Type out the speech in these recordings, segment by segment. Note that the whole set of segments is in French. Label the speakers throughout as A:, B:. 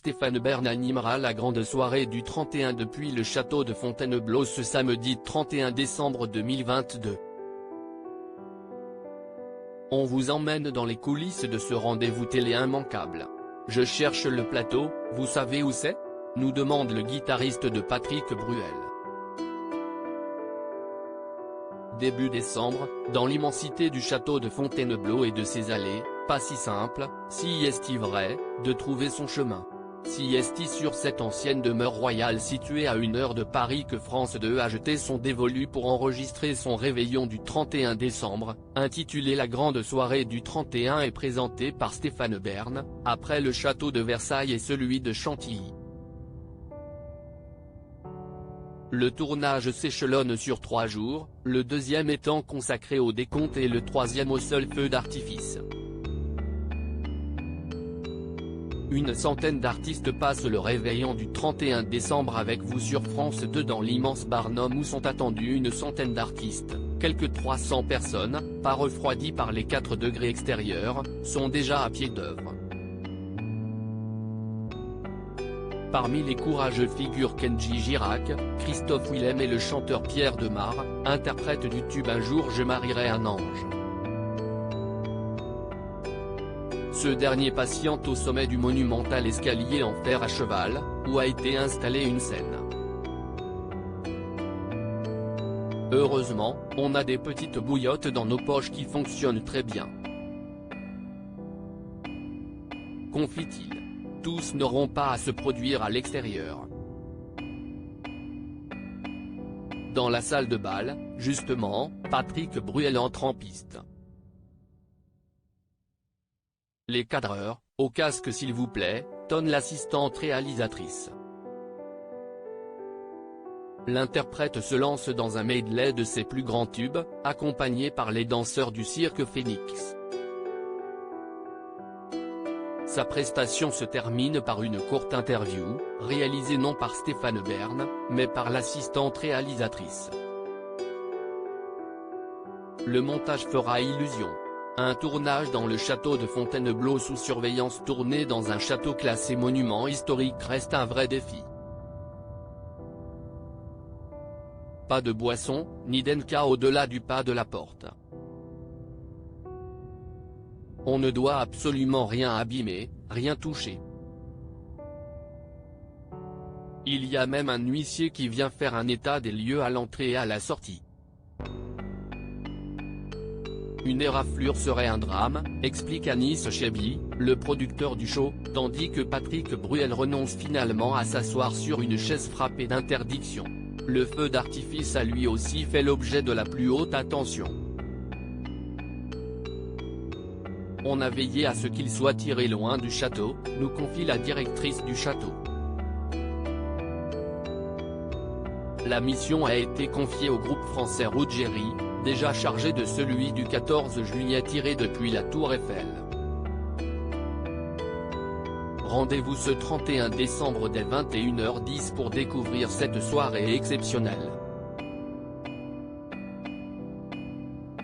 A: Stéphane Bern animera la grande soirée du 31 depuis le château de Fontainebleau ce samedi 31 décembre 2022. On vous emmène dans les coulisses de ce rendez-vous télé immanquable. Je cherche le plateau, vous savez où c'est ? Nous demande le guitariste de Patrick Bruel. Début décembre, dans l'immensité du château de Fontainebleau et de ses allées, pas si simple, si est-il vrai, de trouver son chemin. Si est-il sur cette ancienne demeure royale située à 1 heure de Paris que France 2 a jeté son dévolu pour enregistrer son réveillon du 31 décembre, intitulé La grande soirée du 31 et présenté par Stéphane Bern, après le château de Versailles et celui de Chantilly. Le tournage s'échelonne sur 3 jours, le deuxième étant consacré au décompte et le troisième au seul feu d'artifice. Une centaine d'artistes passent le réveillon du 31 décembre avec vous sur France 2 dans l'immense Barnum où sont attendus une centaine d'artistes, quelques 300 personnes, pas refroidies par les 4 degrés extérieurs, sont déjà à pied d'œuvre. Parmi les courageux figurent Kenji Girac, Christophe Willem et le chanteur Pierre Demar, interprète du tube Un jour je marierai un ange. Ce dernier patiente au sommet du monumental escalier en fer à cheval, où a été installée une scène. Heureusement, on a des petites bouillottes dans nos poches qui fonctionnent très bien. Confie-t-il. Tous n'auront pas à se produire à l'extérieur. Dans la salle de bal, justement, Patrick Bruel entre en piste. Les cadreurs, au casque s'il vous plaît, tonne l'assistante réalisatrice. L'interprète se lance dans un medley de ses plus grands tubes, accompagné par les danseurs du cirque Phénix. Sa prestation se termine par une courte interview, réalisée non par Stéphane Bern, mais par l'assistante réalisatrice. Le montage fera illusion. Un tournage dans le château de Fontainebleau sous surveillance tourné dans un château classé monument historique reste un vrai défi. Pas de boisson, ni d'enca au-delà du pas de la porte. On ne doit absolument rien abîmer, rien toucher. Il y a même un huissier qui vient faire un état des lieux à l'entrée et à la sortie. Une éraflure serait un drame, explique Anis Chebbi, le producteur du show, tandis que Patrick Bruel renonce finalement à s'asseoir sur une chaise frappée d'interdiction. Le feu d'artifice a lui aussi fait l'objet de la plus haute attention. On a veillé à ce qu'il soit tiré loin du château, nous confie la directrice du château. La mission a été confiée au groupe français Ruggieri, déjà chargé de celui du 14 juillet tiré depuis la Tour Eiffel. Rendez-vous ce 31 décembre dès 21h10 pour découvrir cette soirée exceptionnelle.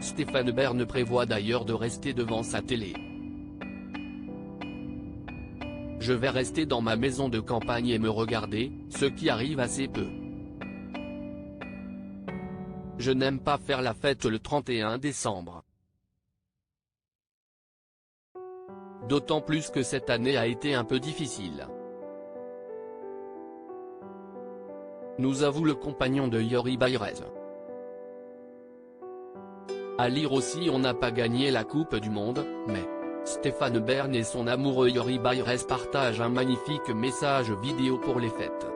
A: Stéphane Bern prévoit d'ailleurs de rester devant sa télé. Je vais rester dans ma maison de campagne et me regarder, ce qui arrive assez peu. Je n'aime pas faire la fête le 31 décembre. D'autant plus que cette année a été un peu difficile. Nous avoue le compagnon de Yori Bayrez. À lire aussi on n'a pas gagné la Coupe du Monde, mais Stéphane Bern et son amoureux Yori Bayrez partagent un magnifique message vidéo pour les fêtes.